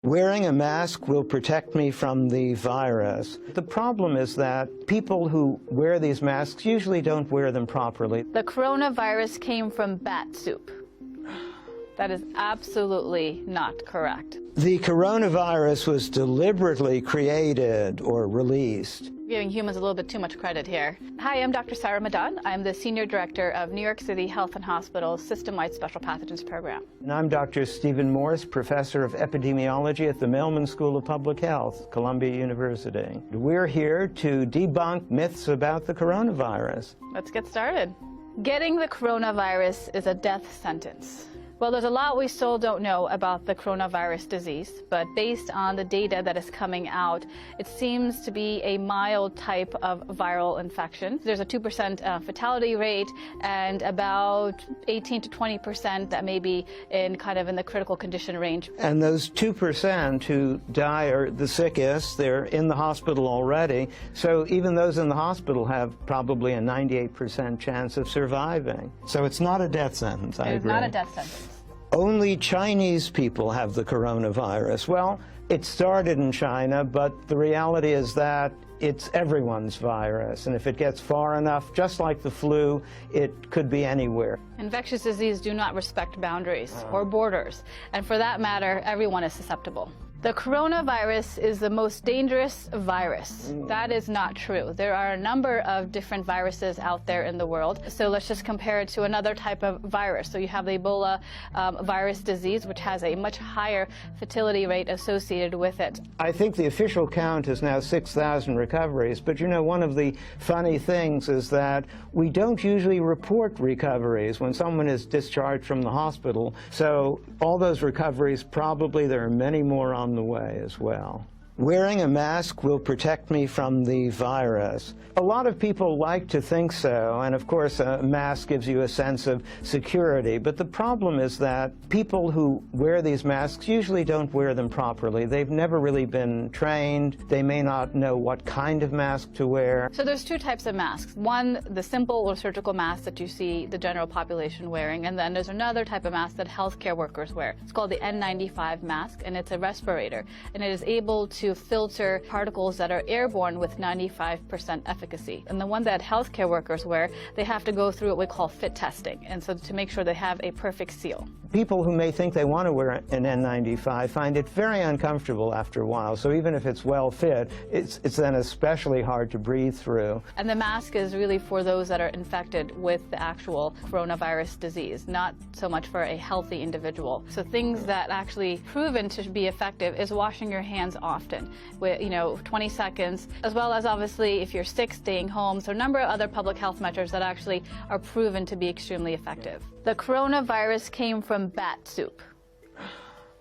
Wearing a mask will protect me from the virus. The problem is that people who wear these masks usually don't wear them properly. The coronavirus came from bat soup. That is absolutely not correct. The coronavirus was deliberately created or released. Giving humans a little bit too much credit here. Hi, I'm Dr. Sarah Madan. I'm the Senior Director of New York City Health and Hospitals System-Wide Special Pathogens Program. And I'm Dr. Stephen Morse, Professor of Epidemiology at the Mailman School of Public Health, Columbia University. We're here to debunk myths about the coronavirus. Let's get started. Getting the coronavirus is a death sentence. Well, there's a lot we still don't know about the coronavirus disease, but based on the data that is coming out, it seems to be a mild type of viral infection. There's a 2% fatality rate and about 18 to 20% that may be in the critical condition range. And those 2% who die are the sickest. They're in the hospital already. So even those in the hospital have probably a 98% chance of surviving. So it's not a death sentence, I agree. It's not a death sentence. Only Chinese people have the coronavirus. Well, it started in China, but the reality is that it's everyone's virus. And if it gets far enough, just like the flu, it could be anywhere. Infectious disease do not respect boundaries or borders. And for that matter, everyone is susceptible. The coronavirus is the most dangerous virus. That is not true. There are a number of different viruses out there in the world. So let's just compare it to another type of virus. So you have the Ebola virus disease, which has a much higher fertility rate associated with it. I think the official count is now 6,000 recoveries. But you know, one of the funny things is that we don't usually report recoveries when someone is discharged from the hospital. So all those recoveries, probably there are many more on the way as well. Wearing a mask will protect me from the virus. A lot of people like to think so, and of course a mask gives you a sense of security, but the problem is that people who wear these masks usually don't wear them properly. They've never really been trained. They may not know what kind of mask to wear. So there's two types of masks. One, the simple or surgical mask that you see the general population wearing, and then there's another type of mask that healthcare workers wear. It's called the N95 mask, and it's a respirator, and it is able to filter particles that are airborne with 95% efficacy. And the one that healthcare workers wear, they have to go through what we call fit testing, and so to make sure they have a perfect seal. People who may think they want to wear an N95 find it very uncomfortable after a while, so even if it's well fit, it's then especially hard to breathe through. And the mask is really for those that are infected with the actual coronavirus disease, not so much for a healthy individual. So things that actually proven to be effective is washing your hands often, with 20 seconds, as well as obviously if you're sick, staying home. So a number of other public health measures that actually are proven to be extremely effective. The coronavirus came from bat soup.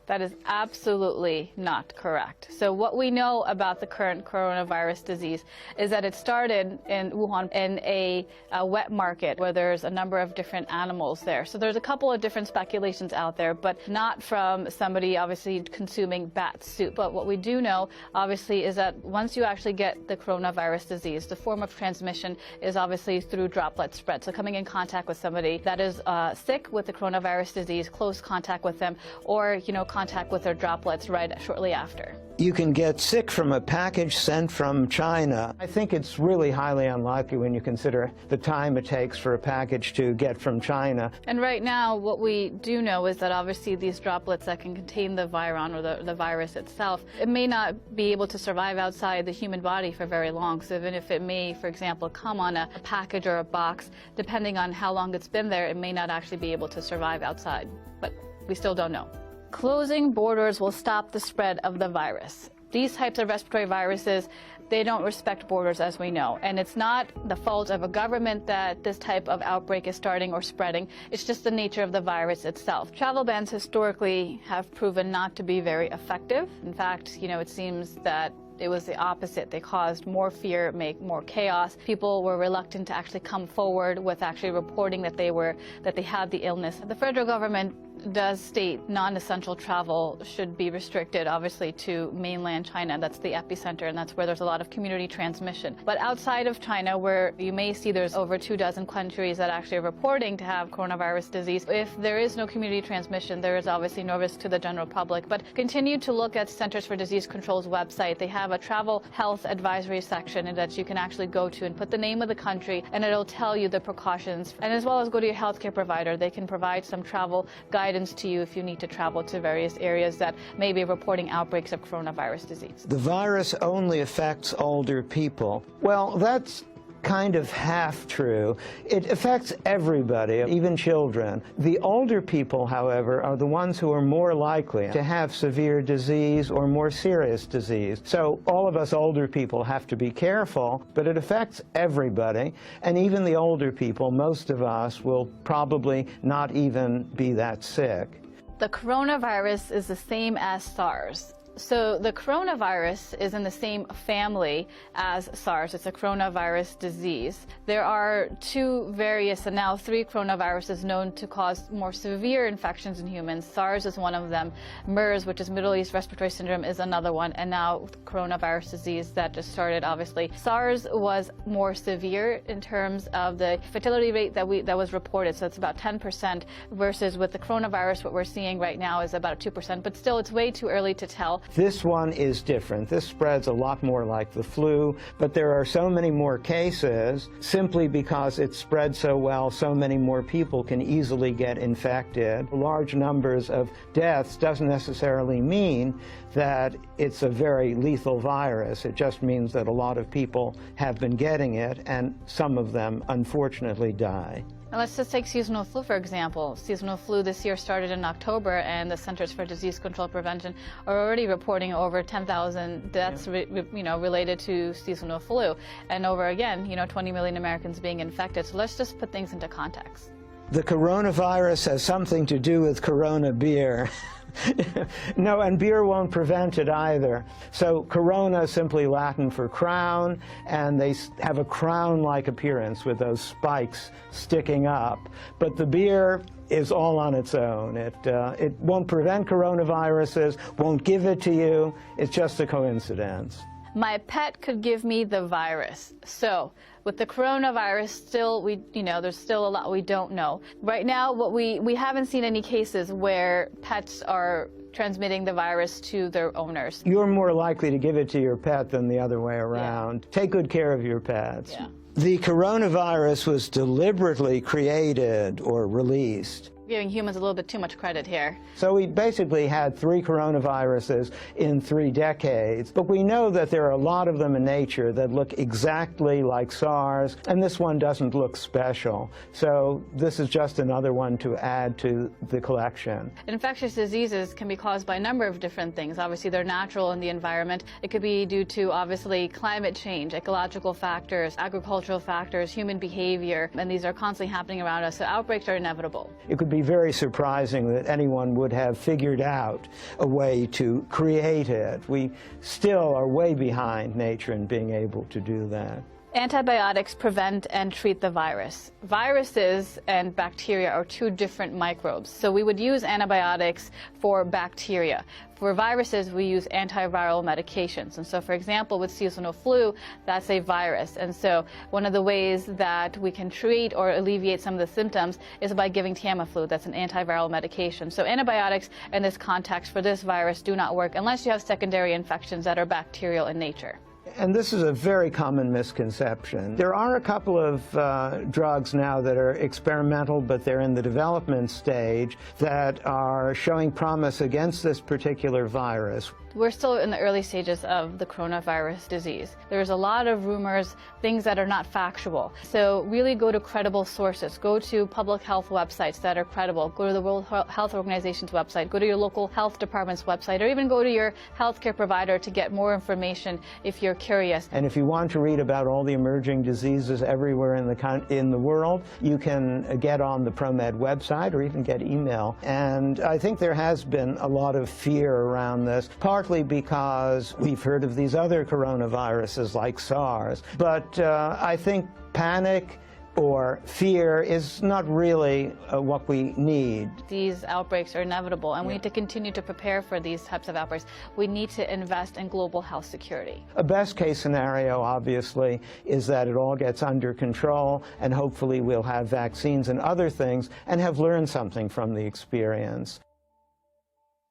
That is absolutely not correct. So what we know about the current coronavirus disease is that it started in Wuhan in a wet market where there's a number of different animals there. So there's a couple of different speculations out there, but not from somebody obviously consuming bat soup. But what we do know, obviously, is that once you actually get the coronavirus disease, the form of transmission is obviously through droplet spread. So coming in contact with somebody that is sick with the coronavirus disease, close contact with them, or contact with their droplets shortly after. You can get sick from a package sent from China. I think it's really highly unlikely when you consider the time it takes for a package to get from China. And right now, what we do know is that obviously these droplets that can contain the viron or the virus itself, it may not be able to survive outside the human body for very long. So even if it may, for example, come on a package or a box, depending on how long it's been there, it may not actually be able to survive outside. But we still don't know. Closing borders will stop the spread of the virus. These types of respiratory viruses, they don't respect borders, as we know. And it's not the fault of a government that this type of outbreak is starting or spreading. It's just the nature of the virus itself. Travel bans historically have proven not to be very effective. In fact, it seems that it was the opposite. They caused more fear, make more chaos. People were reluctant to actually come forward with actually reporting that they had the illness. The federal government does state non-essential travel should be restricted, obviously, to mainland China. That's the epicenter, and that's where there's a lot of community transmission. But outside of China, where you may see there's over 24 countries that actually are reporting to have coronavirus disease, if there is no community transmission, there is obviously no risk to the general public. But continue to look at Centers for Disease Control's website. They have a travel health advisory section that you can actually go to and put the name of the country, and it'll tell you the precautions. And as well as go to your healthcare provider. They can provide some travel guidance to you if you need to travel to various areas that may be reporting outbreaks of coronavirus disease. The virus only affects older people. Well, that's kind of half true. It affects everybody, even children. The older people, however, are the ones who are more likely to have severe disease or more serious disease. So all of us older people have to be careful, but it affects everybody. And even the older people, most of us, will probably not even be that sick. The coronavirus is the same as SARS. So the coronavirus is in the same family as SARS. It's a coronavirus disease. There are two various, and now 3 coronaviruses known to cause more severe infections in humans. SARS is one of them. MERS, which is Middle East Respiratory Syndrome, is another one. And now coronavirus disease that just started, obviously. SARS was more severe in terms of the fatality rate that was reported. So it's about 10%, versus with the coronavirus, what we're seeing right now is about 2%. But still, it's way too early to tell. This one is different. This spreads a lot more like the flu, but there are so many more cases simply because it spreads so well. So many more people can easily get infected. Large numbers of deaths doesn't necessarily mean that it's a very lethal virus. It just means that a lot of people have been getting it, and some of them unfortunately die. Now let's just take seasonal flu, for example. Seasonal flu this year started in October, and the Centers for Disease Control and Prevention are already reporting over 10,000 deaths related to seasonal flu. And over, again, 20 million Americans being infected. So let's just put things into context. The coronavirus has something to do with Corona beer. No, and beer won't prevent it either. So Corona is simply Latin for crown, and they have a crown-like appearance with those spikes sticking up. But the beer is all on its own. It won't prevent coronaviruses, won't give it to you. It's just a coincidence. My pet could give me the virus. So with the coronavirus, still there's still a lot we don't know. Right now, we haven't seen any cases where pets are transmitting the virus to their owners. You're more likely to give it to your pet than the other way around. Yeah. Take good care of your pets. Yeah. The coronavirus was deliberately created or released. Giving humans a little bit too much credit here. So we basically had 3 coronaviruses in 3 decades, but we know that there are a lot of them in nature that look exactly like SARS, and this one doesn't look special. So this is just another one to add to the collection. Infectious diseases can be caused by a number of different things. Obviously, they're natural in the environment. It could be due to, obviously, climate change, ecological factors, agricultural factors, human behavior, and these are constantly happening around us, so outbreaks are inevitable. It could be very surprising that anyone would have figured out a way to create it. We still are way behind nature in being able to do that. Antibiotics prevent and treat the virus. Viruses and bacteria are 2 different microbes. So we would use antibiotics for bacteria. For viruses, we use antiviral medications. And so, for example, with seasonal flu, that's a virus. And so one of the ways that we can treat or alleviate some of the symptoms is by giving Tamiflu. That's an antiviral medication. So antibiotics in this context for this virus do not work unless you have secondary infections that are bacterial in nature. And this is a very common misconception. There are a couple of drugs now that are experimental, but they're in the development stage, that are showing promise against this particular virus. We're still in the early stages of the coronavirus disease. There's a lot of rumors, things that are not factual. So really go to credible sources. Go to public health websites that are credible. Go to the World Health Organization's website. Go to your local health department's website, or even go to your healthcare provider to get more information if you're curious. And if you want to read about all the emerging diseases everywhere in the world, you can get on the ProMed website or even get email. And I think there has been a lot of fear around this, partly because we've heard of these other coronaviruses like SARS. But I think panic or fear is not really what we need. These outbreaks are inevitable, and we need to continue to prepare for these types of outbreaks. We need to invest in global health security. A best case scenario, obviously, is that it all gets under control, and hopefully we'll have vaccines and other things and have learned something from the experience.